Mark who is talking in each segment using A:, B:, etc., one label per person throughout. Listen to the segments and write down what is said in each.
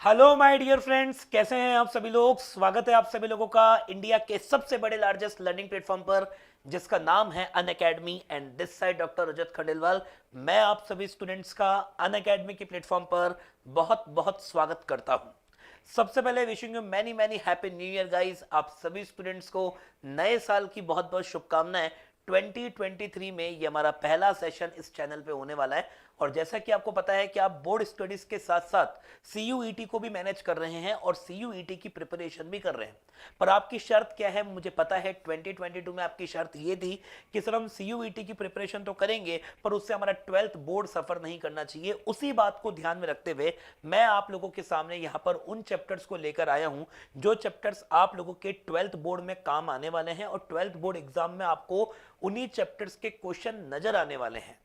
A: Hello my dear friends, कैसे हैं आप सभी लोग। स्वागत है आप सभी लोगों का इंडिया के सबसे बड़े लार्जेस्ट लर्निंग प्लेटफॉर्म पर, जिसका नाम है Unacademy. And this side doctor Rajat Khandelwal. मैं आप सभी स्टूडेंट्स का अन अकेडमी के प्लेटफॉर्म पर बहुत बहुत स्वागत करता हूं। सबसे पहले wishing you many many happy new year guys. आप सभी स्टूडेंट्स को नए साल की बहुत बहुत शुभकामनाएं। 2023 में ये हमारा पहला सेशन इस चैनल पे होने वाला है। और जैसा कि आपको पता है कि आप बोर्ड स्टडीज के साथ साथ सीयूईटी को भी मैनेज कर रहे हैं और सीयूईटी की प्रिपरेशन भी कर रहे हैं। पर आपकी शर्त क्या है मुझे पता है। 2022 में आपकी शर्त ये थी कि सर हम सीयूईटी की प्रिपरेशन तो करेंगे पर उससे हमारा 12th बोर्ड सफर नहीं करना चाहिए। उसी बात को ध्यान में रखते हुए मैं आप लोगों के सामने यहाँ पर उन चैप्टर्स को लेकर आया हूँ जो चैप्टर्स आप लोगों के 12th बोर्ड में काम आने वाले हैं और 12th बोर्ड एग्जाम में आपको उन्हीं चैप्टर्स के क्वेश्चन नजर आने वाले हैं।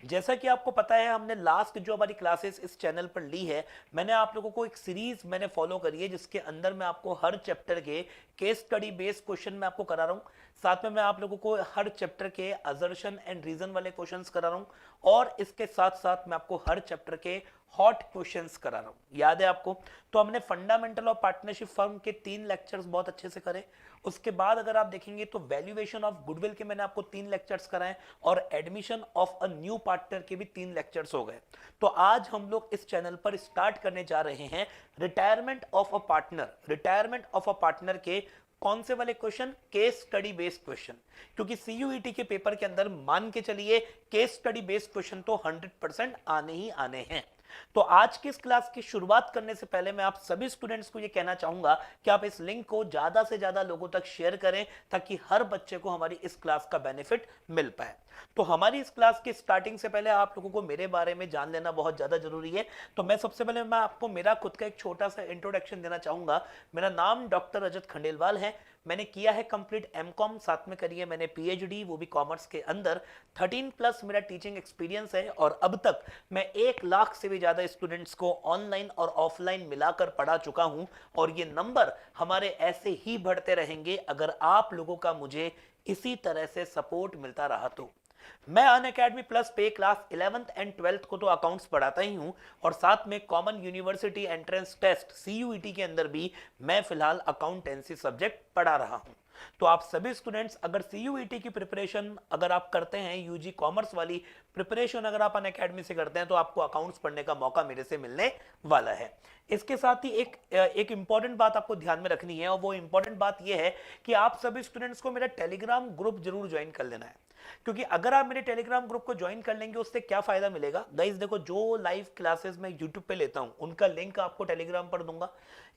A: जैसा कि आपको पता है हमने लास्ट जो हमारी क्लासेस इस चैनल पर ली है, मैंने आप लोगों को एक सीरीज मैंने फॉलो करी है जिसके अंदर मैं आपको हर चैप्टर के केस स्टडी बेस्ड क्वेश्चन मैं आपको करा रहा हूं। साथ में मैं आप लोगों को हर चैप्टर के असर्शन एंड रीजन वाले क्वेश्चंस करा रहा हूं और इसके साथ साथ मैं आपको हर चैप्टर के हॉट क्वेश्चंस करा रहा हूं। याद है आपको? तो हमने फंडामेंटल ऑफ पार्टनरशिप फर्म के 3 लेक्चर्स बहुत अच्छे से करे। उसके बाद अगर आप देखेंगे तो वैल्यूएशन ऑफ गुडविल के मैंने आपको 3 लेक्चर्स कराए और admission of a new partner के भी 3 लेक्चर्स हो गए। तो आज हम लोग इस चैनल पर स्टार्ट करने जा रहे हैं retirement of a partner. Retirement of a partner के कौन से वाले question? Case study based question. क्योंकि सीयूईटी के पेपर के अंदर मान के चलिए केस स्टडी बेस्ड क्वेश्चन तो 100% आने ही आने हैं। तो आज की इस क्लास की शुरुआत करने से पहले मैं आप सभी स्टूडेंट्स को यह कहना चाहूंगा कि आप इस लिंक को ज्यादा से ज्यादा लोगों तक शेयर करें ताकि हर बच्चे को हमारी इस क्लास का बेनिफिट मिल पाए। तो हमारी इस क्लास की स्टार्टिंग से पहले आप लोगों को मेरे बारे में जान लेना बहुत ज्यादा जरूरी है। तो मैं सबसे पहले मैं आपको मेरा खुद का एक छोटा सा इंट्रोडक्शन देना चाहूंगा। मेरा नाम डॉक्टर रजत खंडेलवाल है। मैंने किया है कंप्लीट एमकॉम, साथ में करी है मैंने पीएचडी, वो भी कॉमर्स के अंदर। 13 प्लस मेरा टीचिंग एक्सपीरियंस है और अब तक मैं 1 लाख से भी ज्यादा स्टूडेंट्स को ऑनलाइन और ऑफलाइन मिलाकर पढ़ा चुका हूं। और ये नंबर हमारे ऐसे ही बढ़ते रहेंगे अगर आप लोगों का मुझे इसी तरह से सपोर्ट मिलता रहा तो। मैं अन अकेडमी प्लस पे क्लास 11th एंड 12th को तो अकाउंट्स पढ़ाता ही हूं और साथ में common university entrance test CUET के अंदर भी मैं फिलहाल अकाउंटेंसी सब्जेक्ट पढ़ा रहा हूं। तो आप सभी स्टूडेंट्स अगर सीयूईटी की प्रिपरेशन अगर आप करते हैं, यूजी कॉमर्स वाली प्रिपरेशन अगर आप अन अकेडमी से करते हैं तो आपको अकाउंट्स पढ़ने का मौका मेरे से मिलने वाला है। इसके साथ ही एक इंपॉर्टेंट बात आपको ध्यान में रखनी है और वो इंपॉर्टेंट बात यह है कि आप सभी स्टूडेंट्स को मेरा टेलीग्राम ग्रुप जरूर ज्वाइन कर लेना है। क्योंकि अगर आप मेरे टेलीग्राम ग्रुप को ज्वाइन कर लेंगे उससे क्या फायदा मिलेगा गाइस, देखो जो लाइव क्लासेस मैं यूट्यूब पे लेता हूं उनका लिंक आपको टेलीग्राम पर दूंगा।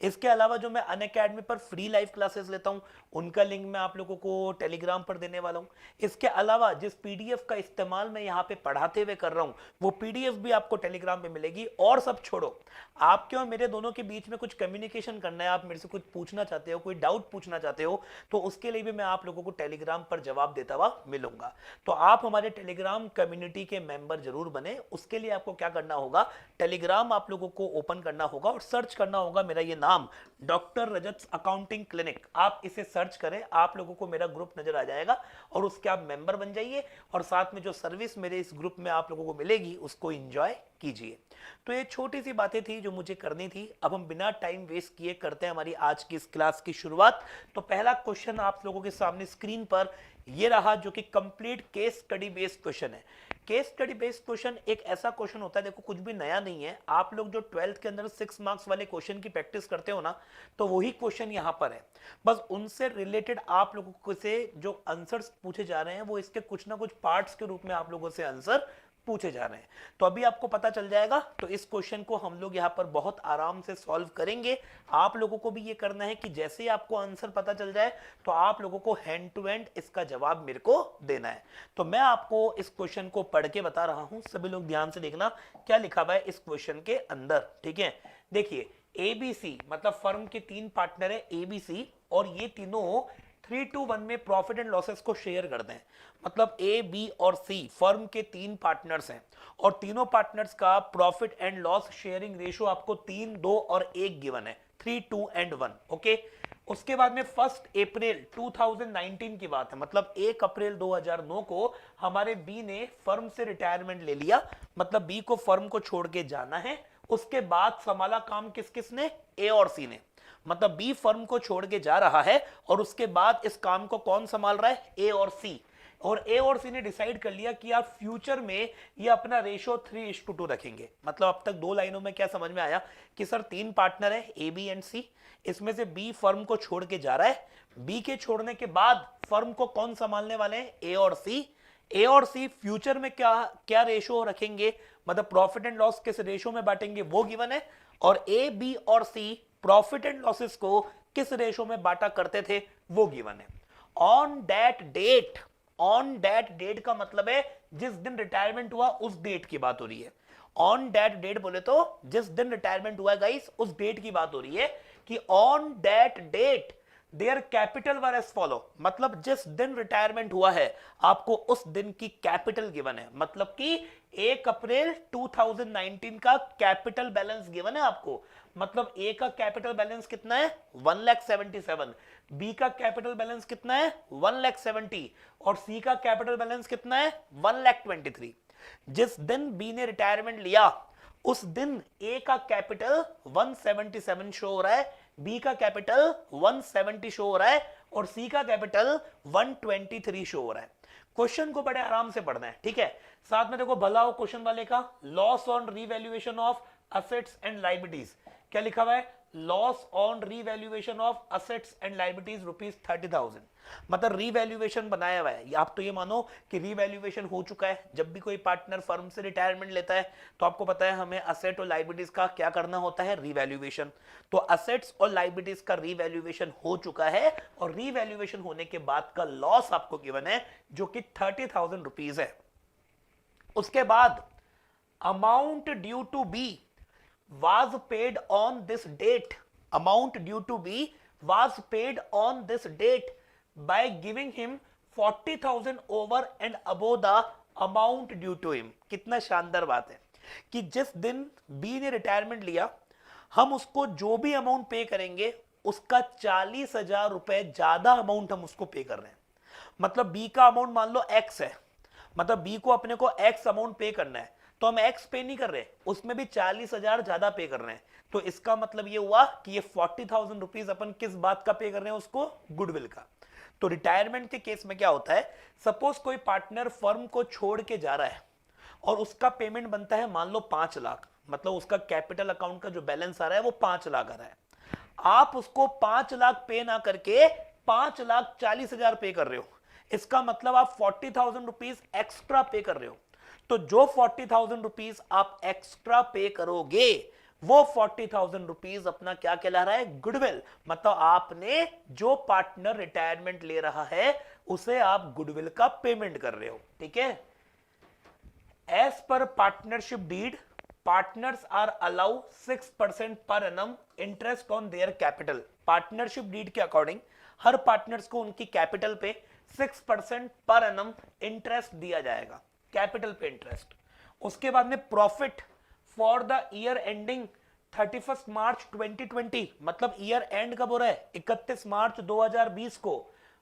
A: इसके अलावा जो मैं अन अकेडमी पर फ्री लाइव क्लासेस लेता हूं उनका लिंक मैं आप लोगों को टेलीग्राम पर देने वाला हूं। इसके अलावा जिस पीडीएफ का इस्तेमाल मैं यहाँ पे पढ़ाते हुए कर रहा हूं वो पीडीएफ भी आपको टेलीग्राम पे मिलेगी। और सब छोड़ो, आपके और मेरे दोनों के बीच में कुछ कम्युनिकेशन करना है, आप मेरे से कुछ पूछना चाहते हो, कोई डाउट पूछना चाहते हो, तो उसके लिए भी मैं आप लोगों को टेलीग्राम पर जवाब देता हुआ मिलूंगा। तो आप हमारे टेलीग्राम कम्युनिटी के मेंबर जरूर बने। उसके लिए आपको क्या करना होगा, टेलीग्राम आप लोगों को ओपन करना होगा और सर्च करना होगा मेरा ये नाम डॉक्टर रजत अकाउंटिंग क्लिनिक। आप इसे सर्च करें, आप लोगों को मेरा ग्रुप नजर आ जाएगा और उसके आप मेंबर बन जाइए और साथ में जो सर्विस मेरे इस ग्रुप में आप लोगों को मिलेगी उसको एंजॉय कीजिए। तो ये छोटी सी बातें थी जो मुझे करनी थी। अब हम बिना टाइम वेस्ट किए करते हैं हमारी आज की इस क्लास की शुरुआत। तो पहला क्वेश्चन आप लोगों के सामने स्क्रीन पर ये रहा जो कि complete case study based question है। केस स्टडी बेस्ड क्वेश्चन एक ऐसा क्वेश्चन होता है, देखो कुछ भी नया नहीं है। आप लोग जो 12th के अंदर 6 मार्क्स वाले क्वेश्चन की प्रैक्टिस करते हो ना, तो वही क्वेश्चन यहां पर है। बस उनसे रिलेटेड आप लोगों से जो आंसर्स पूछे जा रहे हैं वो इसके कुछ ना कुछ पार्ट्स के रूप में आप लोगों से आंसर पूछे जा रहे हैं। तो अभी आपको पता चल जाएगा। तो इस क्वेश्चन को हम लोग यहाँ पर बहुत आराम से सॉल्व करेंगे। आप लोगों को भी ये करना है कि जैसे ही आपको आंसर पता चल जाए तो आप लोगों को हैंड टू हैंड इसका जवाब मेरे को देना है। तो मैं आपको इस क्वेश्चन को पढ़ के बता रहा हूं, सभी लोग ध्यान से देखना क्या लिखा हुआ है इस क्वेश्चन के अंदर। ठीक है, देखिए एबीसी मतलब फर्म के 3 पार्टनर है एबीसी और ये तीनों 3:1 में प्रॉफिट एंड लॉसेस को शेयर करते हैं। मतलब ए, बी और सी फर्म के 3 पार्टनर्स हैं और तीनों पार्टनर्स का profit and loss sharing ratio आपको 3, 2 और 1 गिवन है, 3, 2 एंड 1। ओके, उसके बाद में 1 अप्रैल 2019 की बात है, मतलब 1 अप्रैल 2009 को हमारे बी ने फर्म से रिटायरमेंट ले लिया। मतलब बी को फर्म को छोड़ के जाना है। उसके बाद संभाला काम किस किसने, ए और सी ने। मतलब बी फर्म को छोड़ के जा रहा है और उसके बाद इस काम को कौन संभाल रहा है, ए और सी। और ए और सी ने डिसाइड कर लिया कि आप फ्यूचर में ये अपना रेशो 3:2 रखेंगे। मतलब अब तक दो लाइनों में क्या समझ में आया कि सर तीन पार्टनर है ए बी एंड सी, इसमें से बी फर्म को छोड़ के जा रहा है, बी के छोड़ने के बाद फर्म को कौन संभालने वाले हैं, ए और सी। ए और सी फ्यूचर में क्या क्या रेशो रखेंगे, मतलब प्रॉफिट एंड लॉस किस रेशो में बांटेंगे वो गिवन है, और ए बी और सी प्रॉफिट एंड लॉसेस को किस रेशो में बांटा करते थे वो गिवन है। On that date, on that date का मतलब है जिस दिन रिटायरमेंट हुआ उस डेट की बात हो रही है। ऑन दैट डेट बोले तो जिस दिन रिटायरमेंट हुआ गाइस उस डेट की बात हो रही है कि on that date their capital were as follow. मतलब जिस दिन रिटायरमेंट हुआ है आपको उस दिन की कैपिटल गिवन है। मतलब कि 1 अप्रैल 2019 का कैपिटल बैलेंस गिवन है आपको। मतलब ए का कैपिटल बैलेंस कितना है, 1,77,000, बी का कैपिटल बैलेंस कितना है, 1,70,000, और सी का कैपिटल बैलेंस कितना है, 1,23,000। जिस दिन बी ने रिटायरमेंट लिया उस दिन ए का कैपिटल 177 शो हो रहा है, बी का कैपिटल 170 शो हो रहा है, और सी का कैपिटल 123 शो हो रहा है। क्वेश्चन को बड़े आराम से पढ़ना है, ठीक है। साथ में देखो भला हो क्वेश्चन वाले का, loss on revaluation of assets and liabilities. क्या लिखा हुआ है, loss on revaluation of assets and liabilities ₹30,000। मतलब रीवैल्यूएशन बनाया हुआ है। आप तो ये मानो कि रीवैल्यूएशन हो चुका है। जब भी कोई पार्टनर फर्म से रिटायरमेंट लेता है तो आपको पता है हमें असेट और लायबिलिटीज का क्या करना होता है, रीवैल्यूएशन। तो असेट्स और लायबिलिटीज का रीवैल्यूएशन हो चुका है, और रीवैल्यूएशन होने के बाद का लॉस आपको गिवन है जो कि ₹30,000 है। उसके बाद amount due to be was paid on this date, amount due to B was paid on this date by giving him 40,000 over and above the amount due to him। कितना शानदार बात है कि जिस दिन B ने रिटायरमेंट लिया हम उसको जो भी अमाउंट पे करेंगे उसका 40,000 रुपए ज्यादा अमाउंट हम उसको पे कर रहे हैं। मतलब B का अमाउंट मान लो X है, मतलब B को अपने को X अमाउंट पे करना है, तो हम एक्स पे नहीं कर रहे, उसमें भी 40,000 ज्यादा पे कर रहे हैं। तो इसका मतलब ये हुआ कि ये 40,000 रुपीज अपन किस बात का पे कर रहे हैं, उसको गुडविल का। तो रिटायरमेंट के केस में क्या होता है, सपोज कोई पार्टनर फर्म को छोड़ के जा रहा है और उसका पेमेंट बनता है मान लो 5 लाख, मतलब उसका कैपिटल अकाउंट का जो बैलेंस आ रहा है वो 5 लाख आ रहा है। आप उसको 5 लाख पे ना करके 5,40,000 पे कर रहे हो। इसका मतलब आप 40,000 रुपीज एक्स्ट्रा पे कर रहे हो। तो जो 40,000 रुपीज आप एक्स्ट्रा पे करोगे वो 40,000 रुपीज अपना क्या कहला रहा है, गुडविल। मतलब आपने जो पार्टनर रिटायरमेंट ले रहा है उसे आप गुडविल का पेमेंट कर रहे हो, ठीक है। As per partnership deed partners are allow 6% per annum interest on their capital. Partnership deed के अकॉर्डिंग हर पार्टनर्स को उनकी कैपिटल पे 6% पर एनम इंटरेस्ट दिया जाएगा, कैपिटल पे इंटरेस्ट। उसके बाद में profit for the year ending 31 मार्च 2020, मतलब ईयर एंड कब हो रहा है, 31 मार्च 2020 को,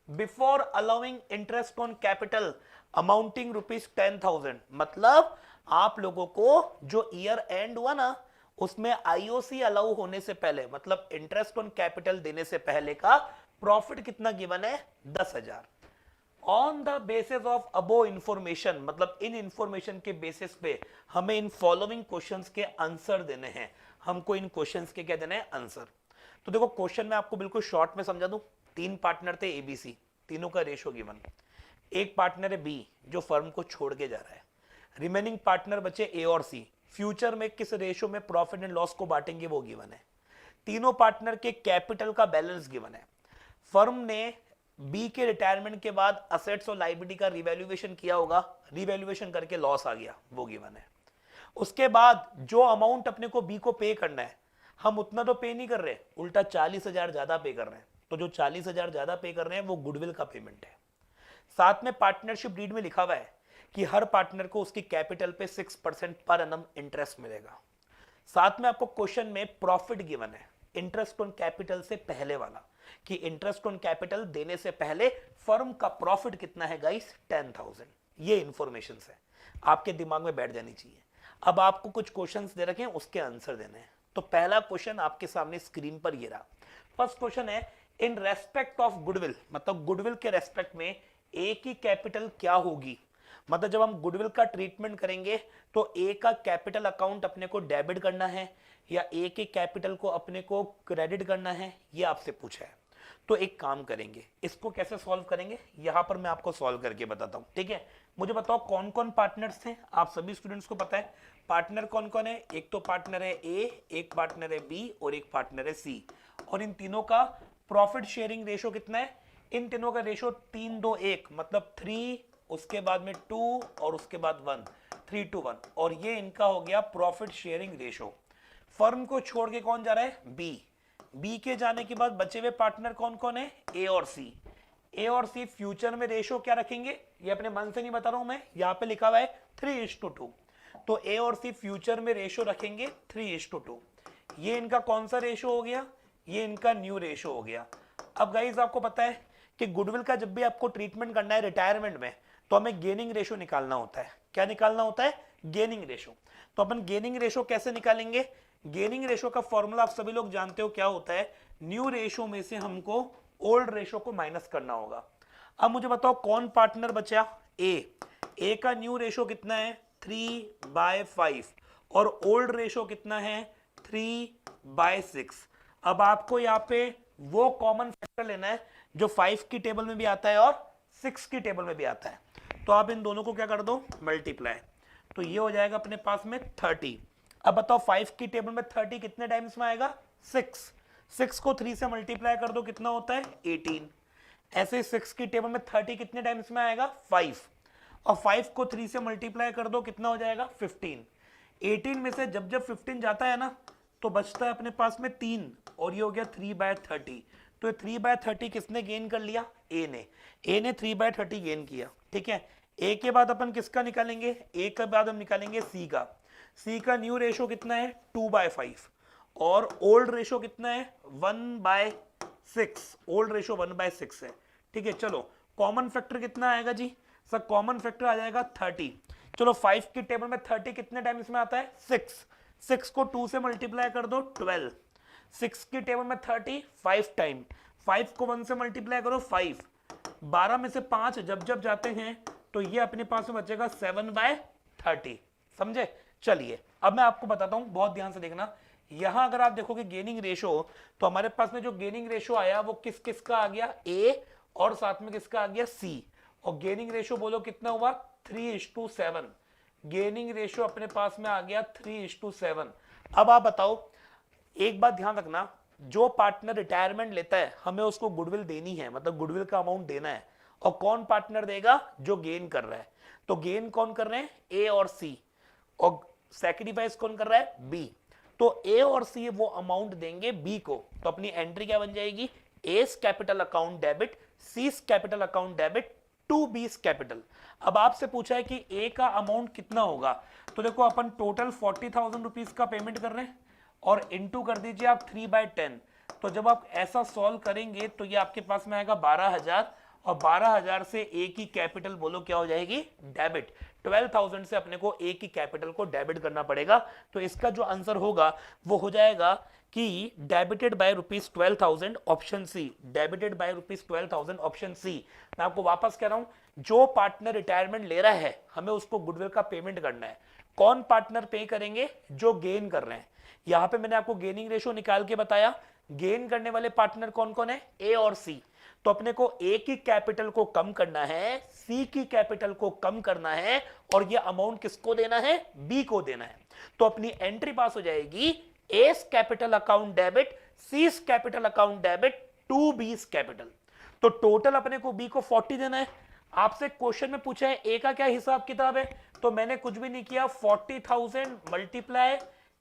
A: before allowing interest on capital amounting ₹10,000। मतलब आप लोगों को जो ईयर एंड हुआ ना उसमें आईओसी अलाउ होने से पहले, मतलब इंटरेस्ट ऑन कैपिटल देने से पहले का प्रॉफिट कितना गिवन है, 10,000। On the basis of above information, मतलब इन इंफॉर्मेशन के बेसिस पे हमें इन फॉलोइंग क्वेश्चंस के आंसर देने हैं। हमको इन क्वेश्चंस के क्या देने हैं, आंसर। तो देखो क्वेश्चन में आपको बिल्कुल शॉर्ट में समझा दूं। 3 पार्टनर थे एबीसी, तीनों का रेशो गिवन। एक पार्टनर है बी जो फर्म को छोड़ के जा रहा है, रिमेनिंग पार्टनर बचे ए और सी, फ्यूचर में किस रेशो में प्रॉफिट एंड लॉस को बांटेंगे वो गिवन है। तीनों पार्टनर के कैपिटल का बैलेंस गिवन है। फर्म ने बी के रिटायरमेंट के बाद असेट्स और लायबिलिटी का रिवैल्यूएशन किया होगा, रिवैल्यूएशन करके लॉस आ गया, वो गिवन है। उसके बाद जो अमाउंट अपने को बी को पे करना है हम उतना तो पे नहीं कर रहे, उल्टा 40,000 ज्यादा पे कर रहे हैं। तो जो 40,000 ज्यादा पे कर रहे हैं वो गुडविल का पेमेंट है। साथ में पार्टनरशिप डीड में लिखा हुआ है कि हर पार्टनर को उसकी कैपिटल पे 6% पर एनम इंटरेस्ट मिलेगा। साथ में आपको क्वेश्चन में प्रॉफिट गिवन है इंटरेस्ट ऑन कैपिटल से पहले वाला, कि इंटरेस्ट ऑन कैपिटल देने से पहले फर्म का प्रॉफिट कितना है गाइस, 10,000। ये इंफॉर्मेशन है, आपके दिमाग में बैठ जानी चाहिए। अब आपको कुछ क्वेश्चंस दे रखे हैं, उसके आंसर देने हैं। तो पहला क्वेश्चन आपके सामने स्क्रीन पर ये रहा। फर्स्ट क्वेश्चन है, इन रेस्पेक्ट ऑफ गुडविल, मतलब गुडविल के रेस्पेक्ट में ए की कैपिटल क्या होगी। मतलब जब हम गुडविल का ट्रीटमेंट करेंगे तो ए का कैपिटल अकाउंट अपने को डेबिट करना है या ए के कैपिटल को अपने को क्रेडिट करना है, ये आपसे पूछा है। तो एक काम करेंगे, इसको कैसे सॉल्व करेंगे यहां पर मैं आपको सॉल्व करके बताता हूं, ठीक है। मुझे बताओ कौन कौन पार्टनर्स हैं, आप सभी स्टूडेंट्स को पता है पार्टनर कौन कौन है। एक तो पार्टनर है ए, एक पार्टनर है बी और एक पार्टनर है सी। और इन तीनों का प्रॉफिट शेयरिंग रेशो कितना है, इन तीनों का रेशो 3-2-1, मतलब 3, उसके बाद में 2 और उसके बाद 1, 3-1। और ये इनका हो गया प्रॉफिट शेयरिंग रेशो। फर्म को छोड़ के कौन जा रहा है, बी। बी के जाने के बाद बचे हुए पार्टनर कौन कौन है, ए और सी। ए और सी फ्यूचर में रेशो क्या रखेंगे, ये अपने मन से नहीं बता रहा हूं मैं, यहां पे लिखा हुआ है 3:2। तो ए और सी फ्यूचर में रेशो रखेंगे 3:2। ये इनका कौन सा रेशो हो गया, ये इनका न्यू रेशो हो गया। अब गाइस आपको पता है कि गुडविल का जब भी आपको ट्रीटमेंट करना है रिटायरमेंट में, तो हमें गेनिंग रेशो निकालना होता है। क्या निकालना होता है, गेनिंग रेशो। तो अपन गेनिंग रेशो कैसे निकालेंगे, गेनिंग रेशो का फॉर्मूला आप सभी लोग जानते हो क्या होता है, न्यू रेशो में से हमको ओल्ड रेशो को माइनस करना होगा। अब मुझे बताओ कौन पार्टनर बचा, ए का न्यू रेशो कितना है 3/5 और ओल्ड रेशो कितना है 3/6। अब आपको यहाँ पे वो कॉमन फैक्टर लेना है जो 5 की टेबल में भी आता है और 6 की टेबल में भी आता है। तो आप इन दोनों को क्या कर दो, मल्टीप्लाई। तो ये हो जाएगा अपने पास में 30। अब बताओ 5 की टेबल में 30 कितने टाइम्स में आएगा, 6 को 3 से मल्टीप्लाई कर दो कितना होता है 18। ऐसे 6 की टेबल में 30 कितने टाइम्स में आएगा 5, और 5 को 3 से मल्टीप्लाई कर दो कितना हो जाएगा 15। 18 में से जब जब 15 जाता है ना तो बचता है अपने पास में 3, और ये हो गया 3/30। तो ये 3/30 किसने गेन कर लिया, ए ने 3/30 गेन किया, ठीक है। ए के बाद अपन किसका निकालेंगे, ए के बाद हम निकालेंगे सी का। सी का न्यू रेशो कितना है 2/5 और ओल्ड रेशो कितना है 1/6। ओल्ड रेशो 1/6 है, ठीक है। चलो कॉमन फैक्टर कितना आएगा जी, सर कॉमन फैक्टर आ जाएगा 30। चलो 5 की टेबल में 30 कितने टाइम्स में आता है 6 को 2 से मल्टीप्लाई कर दो 12। 6 की टेबल में 30 5 टाइम, 5 को 1 से मल्टीप्लाई करो 5। 12 में से 5 जब जब जाते हैं तो ये अपने पास में बचेगा 7/30, समझे। चलिए अब मैं आपको बताता हूं, बहुत ध्यान से देखना। यहां अगर आप देखोगे गेनिंग रेशो, तो हमारे पास में जो गेनिंग रेशो आया वो किस किस का आ गया, ए और साथ में किसका आ गया सी। और गेनिंग रेशो बोलो कितना हुआ 3:7। गेनिंग रेशो अपने पास में आ गया 3:7। अब आप बताओ, एक बात ध्यान रखना, जो पार्टनर रिटायरमेंट लेता है हमें उसको गुडविल देनी है, मतलब गुडविल का अमाउंट देना है। और कौन पार्टनर देगा, जो गेन कर रहा है। तो गेन कौन कर रहे हैं, ए और सी, और सैक्रिफाइस कौन कर रहा है, बी। तो ए और सी वो अमाउंट देंगे बी को। तो अपनी एंट्री क्या बन जाएगी, A's capital account debit, C's capital account debit to B's capital. अब आपसे पूछा है कि ए का अमाउंट कितना होगा, तो देखो अपन टोटल 40,000 रुपीज का पेमेंट कर रहे हैं और इनटू कर दीजिए आप 3/10। तो जब आप ऐसा सॉल्व करेंगे तो ये आपके पास में आएगा 12,000, और 12,000 से ए की कैपिटल बोलो क्या हो जाएगी, डेबिट। 12,000 से अपने को ए की कैपिटल को डेबिट करना पड़ेगा। तो इसका जो आंसर होगा वो हो जाएगा कि debited by ₹12,000 option C, debited by ₹12,000 option C. मैं आपको वापस कह रहा हूं, जो पार्टनर रिटायरमेंट ले रहा है हमें उसको गुडविल का पेमेंट करना है। कौन पार्टनर पे करेंगे, जो गेन कर रहे हैं। यहां पे मैंने आपको गेनिंग रेशो निकाल के बताया, गेन करने वाले पार्टनर कौन कौन है, ए और सी। तो अपने को ए की कैपिटल को कम करना है, सी की कैपिटल को कम करना है, और ये अमाउंट किसको देना है, बी को देना है। तो अपनी एंट्री पास हो जाएगी, A's capital account debit, C's capital account debit to B's capital. तो टोटल अपने को बी को 40 देना है। आपसे क्वेश्चन में पूछा है ए का क्या हिसाब किताब है, तो मैंने कुछ भी नहीं किया, 40,000 मल्टीप्लाई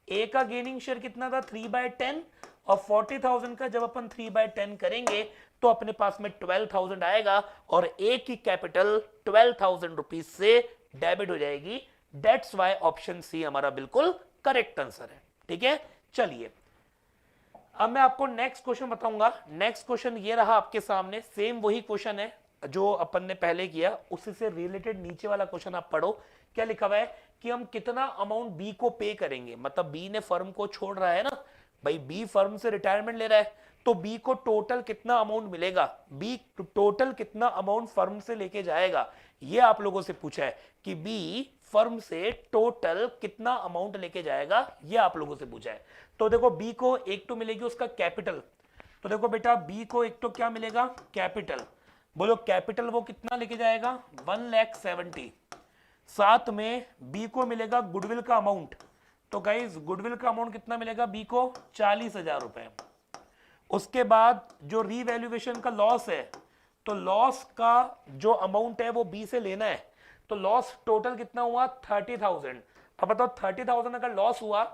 A: ए का गेनिंग शेयर कितना था 3/10, और 40,000 का जब अपन 3/10 करेंगे तो अपने पास में 12,000 आएगा, और ए की कैपिटल 12,000 रुपीज से डेबिट हो जाएगी। दैट्स वाई ऑप्शन सी हमारा बिल्कुल करेक्ट आंसर है, ठीक है। चलिए अब मैं आपको नेक्स्ट क्वेश्चन बताऊंगा। नेक्स्ट क्वेश्चन ये रहा आपके सामने, सेम वही क्वेश्चन है, जो अपन ने पहले किया उसी से रिलेटेड नीचे वाला क्वेश्चन आप पढ़ो। क्या लिखा हुआ है कि हम कितना अमाउंट बी को पे करेंगे, मतलब बी ने फर्म को छोड़ रहा है ना भाई, बी फर्म से रिटायरमेंट ले रहा है, तो बी को टोटल कितना अमाउंट मिलेगा, बी टोटल कितना अमाउंट फर्म से लेके जाएगा, ये आप लोगों से पूछा है कि बी फर्म से टोटल कितना अमाउंट लेके जाएगा, ये आप लोगों से पूछा है। तो देखो बी को एक तो मिलेगी उसका कैपिटल, तो देखो बेटा बी को एक तो क्या मिलेगा, कैपिटल, बोलो कैपिटल वो कितना लेके जाएगा 1,70,000, साथ में बी को मिलेगा गुडविल का अमाउंट, तो गाइस गुडविल का अमाउंट कितना मिलेगा बी को 40,000 रुपए। उसके बाद जो रीवैल्यूएशन का लॉस है, तो लॉस का जो अमाउंट है वो बी से लेना है, तो लॉस टोटल कितना हुआ 30,000। अब बताओ 30,000 अगर लॉस हुआ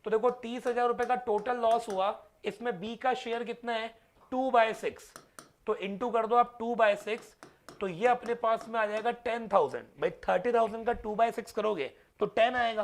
A: तो देखो 30,000 रुपए का टोटल लॉस हुआ, इसमें बी का शेयर कितना है 2/6, तो इंटू कर दो आप 2/6, तो ये अपने पास में आ जाएगा 10,000। भाई 30,000 का 2/6 करोगे तो 10 आएगा,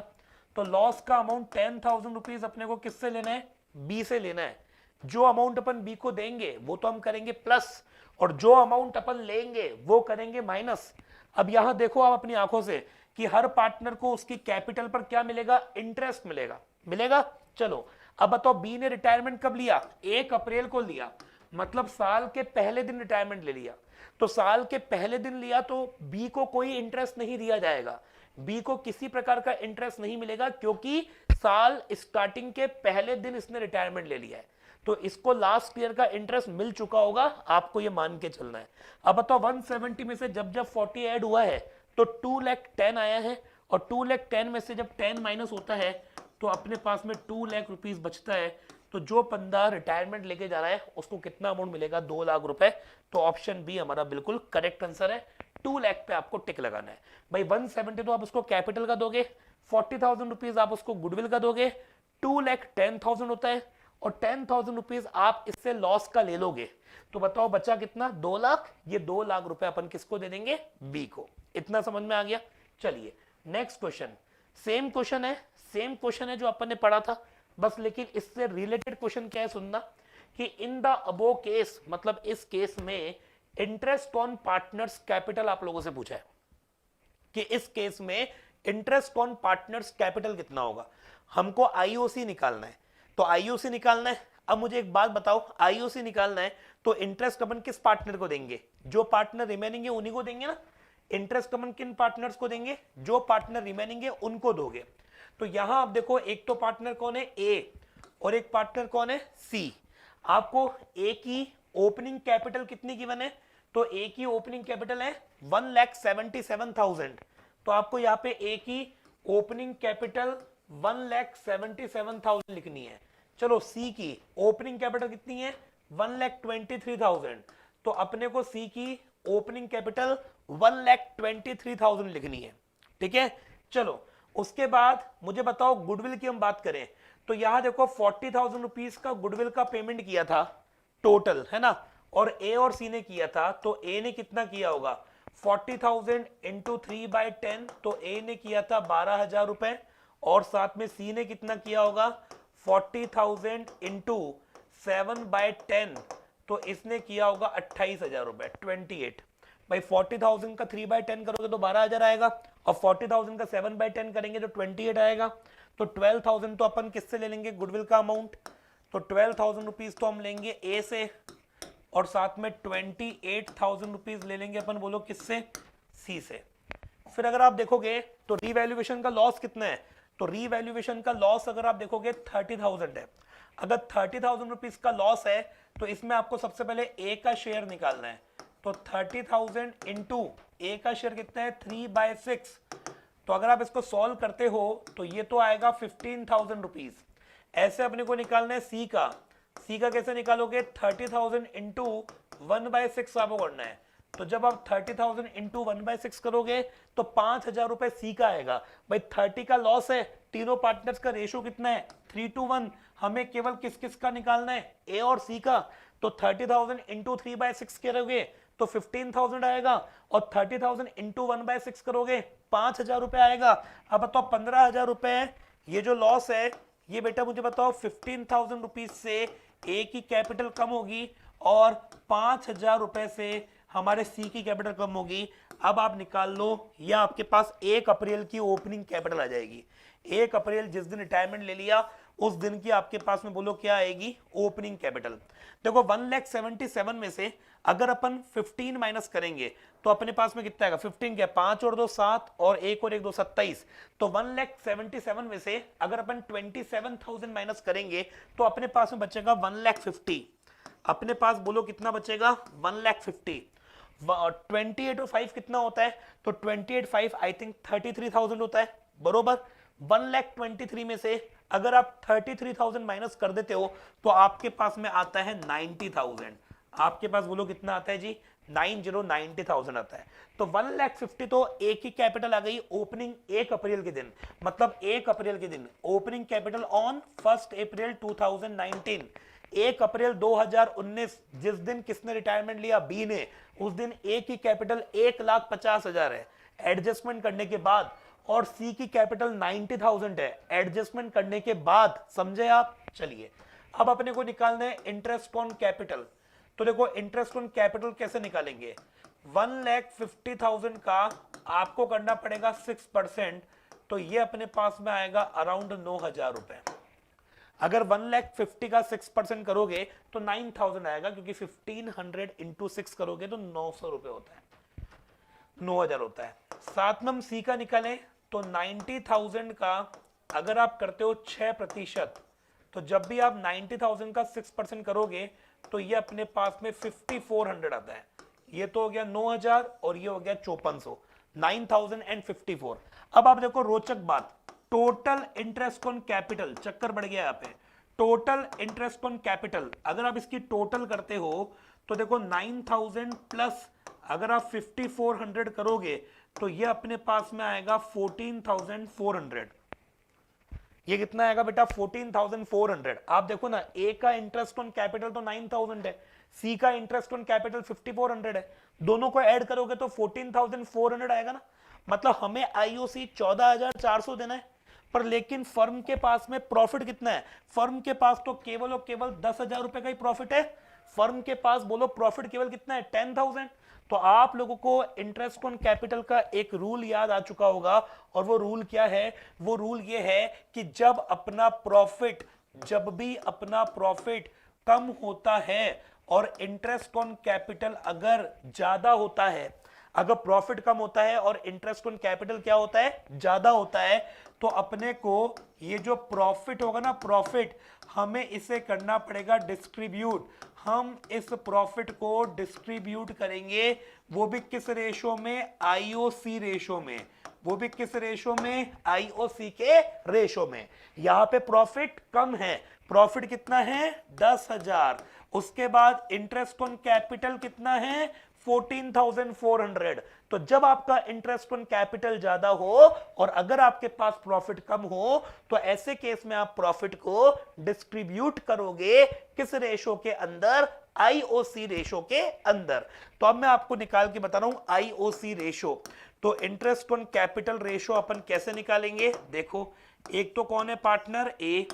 A: तो लॉस का अमाउंट 10,000 रुपीज अपने को किससे लेना है, बी से लेना है। जो अमाउंट अपन बी को देंगे वो तो हम करेंगे प्लस, और जो अमाउंट अपन लेंगे वो करेंगे माइनस। अब यहां देखो आप अपनी आंखों से कि हर पार्टनर को उसकी कैपिटल पर क्या मिलेगा, इंटरेस्ट मिलेगा, मिलेगा। चलो अब बताओ बी ने रिटायरमेंट कब लिया, 1 अप्रैल को लिया, मतलब साल के पहले दिन रिटायरमेंट ले लिया, तो साल के पहले दिन लिया तो बी को कोई इंटरेस्ट नहीं दिया जाएगा, बी को किसी प्रकार का इंटरेस्ट नहीं मिलेगा, क्योंकि साल स्टार्टिंग के पहले दिन इसने रिटायरमेंट ले लिया है, तो इसको लास्ट ईयर का इंटरेस्ट मिल चुका होगा, आपको ये मान के चलना है। अब बताओ 170 में से जब जब 40 ऐड हुआ है तो 2,10,000 आया है, और 2,10,000 में से जब 10 माइनस होता है तो अपने पास में 2 लाख रुपीस बचता है, तो जो बंदा रिटायरमेंट लेके जा रहा है उसको कितना अमाउंट मिलेगा 2 लाख रुपए, तो ऑप्शन बी हमारा बिल्कुल करेक्ट आंसर है, 2 लाख पे आपको टिक लगाना है। भाई 170 तो आप उसको कैपिटल का दोगे, 40,000 रुपीज आप उसको गुडविल का दोगे, 2,10,000 होता है, और 10,000 रुपीज आप इससे लॉस का ले लोगे, तो बताओ बचा कितना 2 लाख, ये 2 लाख रुपए अपन किसको दे देंगे, बी को। इतना समझ में आ गया। चलिए नेक्स्ट क्वेश्चन, सेम क्वेश्चन है, सेम क्वेश्चन है जो अपन ने पढ़ा था, बस लेकिन इससे रिलेटेड क्वेश्चन क्या है सुनना, कि इन द अबो केस, मतलब इस केस में इंटरेस्ट ऑन पार्टनर्स कैपिटल आप लोगों से पूछा है कि इस केस में इंटरेस्ट ऑन पार्टनर्स कैपिटल कितना होगा, हमको आईओसी निकालना है, तो आईओसी निकालना है। अब मुझे एक बात बताओ, आईओसी निकालना है तो इंटरेस्ट अपन किस पार्टनर को देंगे, जो पार्टनर रिमेनिंग है उन्हीं को देंगे ना, इंटरेस्ट अपन किन पार्टनर्स को देंगे, जो पार्टनर रिमेनिंग है उनको दोगे। तो यहां आप देखो एक तो पार्टनर कौन है ए, और एक पार्टनर कौन है सी। आपको ए की ओपनिंग कैपिटल कितनी गिवन है, तो ए की ओपनिंग कैपिटल है 1,77,000, तो आपको यहाँ पे ए की ओपनिंग कैपिटल 1,77,000 लिखनी है। चलो सी की ओपनिंग कैपिटल कितनी है 1,23,000, तो अपने को सी की ओपनिंग कैपिटल 1,23,000 लिखनी है, ठीक है। चलो उसके बाद मुझे बताओ गुडविल की हम बात करें, तो यहां देखो 40,000 रुपीज का गुडविल का पेमेंट किया था टोटल, है ना, और ए और सी ने किया था, तो ए ने कितना किया होगा 40,000 इंटू 3/10, तो ए ने किया था 12,000 रुपए, और साथ में सी ने कितना किया होगा 40,000 इंटू 7/10, तो इसने किया होगा 28,000 रुपए 28। भाई 40,000 का 3/10 करोगे तो 12,000 आएगा, और 40,000 का 7/10 करेंगे तो 28 आएगा, तो 12,000 तो अपन किससे ले लेंगे गुडविल का अमाउंट, तो 12,000 रुपीज तो हम लेंगे ए से, और साथ में 28,000 रुपीज ले लेंगे अपन, बोलो किससे, सी से। फिर अगर आप देखोगे तो रीवैल्यूएशन का लॉस कितना है, तो रीवैल्यूएशन का लॉस अगर आप देखोगे 30,000 है। अगर 30,000 रुपीज का लॉस है तो इसमें आपको सबसे पहले ए का शेयर निकालना है, तो 30,000 इंटू ए का शेयर कितना है 3/6, तो अगर आप इसको सॉल्व करते हो तो ये तो आएगा 15,000 रुपीज। ऐसे अपने को निकालना है सी का, सी का कैसे निकालोगे 30,000 इंटू 1/6 आपको करना है, तो जब आप 30,000 इंटू 1/6 करोगे तो 5,000 रुपए सी का आएगा। भाई 30 का लॉस है, तीनों पार्टनर्स का रेशो कितना है 3:1, हमें केवल किस किस का निकालना है ए और सी का, तो 30,000 इंटू 3/6 करोगे तो 15,000 आएगा, और 30,000 इंटू 1/6 करोगे 5,000 रुपए आएगा। अब बताओ 15,000 रुपए ये जो लॉस है, ये बेटा मुझे बताओ 15,000 रुपीज से ए की कैपिटल कम होगी और 5,000 रुपए से हमारे सी की कैपिटल कम होगी। अब आप निकाल लो, या आपके पास 1 अप्रैल की ओपनिंग कैपिटल आ जाएगी। 1 अप्रैल जिस दिन रिटायरमेंट ले लिया उस दिन की आपके पास में बोलो क्या आएगी, ओपनिंग कैपिटल। देखो 1,77,000 में से अगर अपन 15 माइनस करेंगे तो अपने पास में कितना आएगा, 15 क्या, 5 और 2 7 और 1 और 1 2 27। तो 1,77,000 में से अगर अपन 27,000 माइनस करेंगे तो अपने पास में बचेगा 1,50,000। अपने पास बोलो कितना बचेगा, 1,50,000। 28 और 5 कितना होता है, तो 28 5 आई थिंक 33,000 होता है बरोबर। 1,23,000 में से अगर आप 33,000 माइनस कर देते हो तो आपके पास में आता है 90,000। आपके पास बोलो कितना आता है जी, 90,000 आता है। तो 1,50,000 तो एक ही कैपिटल आ गई ओपनिंग 1 अप्रैल के दिन, मतलब 1 अप्रैल के दिन ओपनिंग कैपिटल ऑन 1 अप्रैल 2019। 1 अप्रैल 2019 जिस दिन किसने रिटायरमेंट लिया, बी ने, उस दिन एक ही कैपिटल 1,50,000 है एडजस्टमेंट करने के बाद, और सी की कैपिटल 90,000 है एडजस्टमेंट करने के बाद। समझे आप? चलिए अब अपने को निकालना है इंटरेस्ट ऑन कैपिटल। तो देखो इंटरेस्ट ऑन कैपिटल कैसे निकालेंगे, 1,50,000 का आपको करना पड़ेगा 6%, तो ये अपने पास में आएगा अराउंड 9,000 रुपए। अगर 1,50,000 का 6% करोगे तो 9,000 आएगा, क्योंकि 1500 इंटू 6 करोगे तो 900 रुपए होता है, 9,000 होता है। साथ में हम सी का निकालें तो 90,000 का अगर आप करते हो 6%, तो जब भी आप 90,000 का 6% करोगे तो ये अपने पास में 5,400 आता है। ये तो हो गया 9,000 और ये हो गया 5,400, 9,054। अब आप देखो रोचक बात, टोटल इंटरेस्ट ऑन कैपिटल, चक्कर बढ़ गया यहाँ पे। टोटल इंटरेस्ट ऑन कैपिटल अगर आप इसकी टोटल करते हो तो देखो 9,000 प्लस अगर आप 5,400 करोगे तो ये अपने पास में आएगा 14,400। ये कितना आएगा बेटा, 14,400। आप देखो ना, ए का इंटरेस्ट ऑन कैपिटल तो 9,000 है, सी का इंटरेस्ट ऑन कैपिटल 5,400 है, दोनों को ऐड करोगे तो 14,400 आएगा ना। मतलब हमें आईओसी 14,400 देना है, पर लेकिन फर्म के पास में प्रॉफिट कितना है, फर्म के पास तो केवल और केवल 10,000 रुपए का ही प्रॉफिट है। फर्म के पास बोलो प्रॉफिट केवल कितना है, 10,000। तो आप लोगों को इंटरेस्ट ऑन कैपिटल का एक रूल याद आ चुका होगा, और वो रूल क्या है, वो रूल ये है कि जब भी अपना प्रॉफिट कम होता है और इंटरेस्ट ऑन कैपिटल अगर ज्यादा होता है, अगर प्रॉफिट कम होता है और इंटरेस्ट ऑन कैपिटल क्या होता है, ज्यादा होता है, तो अपने को ये जो प्रॉफिट होगा ना, प्रॉफिट हमें इसे करना पड़ेगा डिस्ट्रीब्यूट। हम इस प्रॉफिट को डिस्ट्रीब्यूट करेंगे, वो भी किस रेशो में, आईओसी रेशो में। वो भी किस रेशो में, आईओसी के रेशो में। यहां पे प्रॉफिट कम है, प्रॉफिट कितना है, 10,000। उसके बाद इंटरेस्ट ऑन कैपिटल कितना है, 14,400। तो जब आपका इंटरेस्ट ऑन कैपिटल ज्यादा हो और अगर आपके पास प्रॉफिट कम हो, तो ऐसे केस में आप प्रॉफिट को डिस्ट्रीब्यूट करोगे किस रेशो के अंदर, आईओसी रेशो के अंदर। तो अब मैं आपको निकाल के बता रहा हूं आईओसी रेशो। तो इंटरेस्ट ऑन कैपिटल रेशो अपन कैसे निकालेंगे, देखो एक तो कौन है पार्टनर, ए,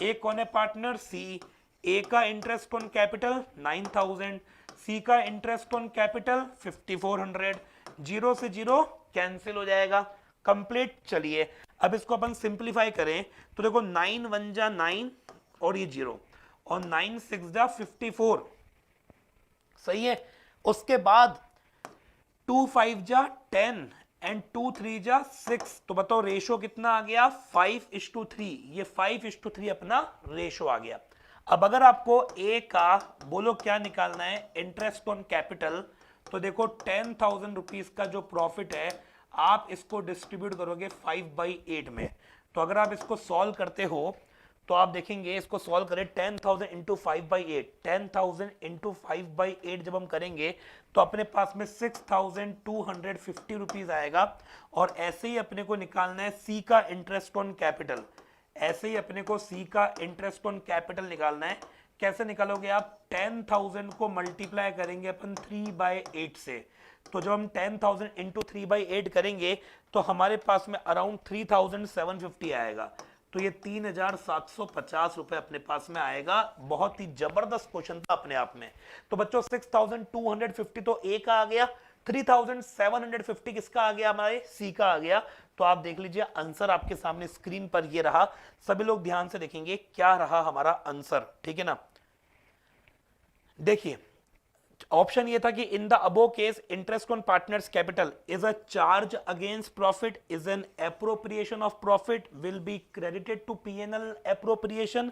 A: एक कौन है पार्टनर, सी। ए का इंटरेस्ट ऑन कैपिटल 9,000, सी का इंटरेस्ट ऑन कैपिटल 5,400। जीरो से जीरो कैंसिल हो जाएगा, कंप्लीट। चलिए अब इसको अपन सिंप्लीफाई करें तो देखो 9 1 जा 9 और ये 0 और 9 6 जा 54, सही है। उसके बाद 2 5 जा 10 एंड 2 3 जा 6। तो बताओ रेशो कितना आ गया, 5:3। ये 5:3 अपना रेशो आ गया। अब अगर आपको ए का बोलो क्या निकालना है, इंटरेस्ट ऑन कैपिटल, तो देखो 10,000 रुपीज का जो प्रॉफिट है आप इसको डिस्ट्रीब्यूट करोगे 5/8 में। तो अगर आप इसको सॉल्व करते हो तो आप देखेंगे, इसको सॉल्व करें 10,000 इंटू 5/8, 10,000 इंटू 5/8 जब हम करेंगे तो अपने पास में 6,250 रुपीज आएगा। और ऐसे ही अपने को निकालना है सी का इंटरेस्ट ऑन कैपिटल, ऐसे ही अपने को सी का इंटरेस्ट ऑन कैपिटल निकालना है। कैसे निकालोगे आप, 10,000 को मल्टीप्लाई करेंगे अपन 3/8 से। तो जब हम 10,000 इंटू 3/8 करेंगे तो हमारे पास में अराउंड 3,750 आएगा। तो ये 3,750 रुपए अपने पास में आएगा। बहुत ही जबरदस्त क्वेश्चन था अपने आप में। तो बच्चों 6,250 तो ए का आ गया, 3,750 किसका आ गया, हमारे सी का आ गया। तो आप देख लीजिए आंसर आपके सामने स्क्रीन पर ये रहा। सभी लोग ध्यान से देखेंगे क्या रहा हमारा आंसर, ठीक है ना। देखिए ऑप्शन ये था कि in the above case interest on partners capital is a charge against profit, is an appropriation of profit, will be credited to PNL appropriation,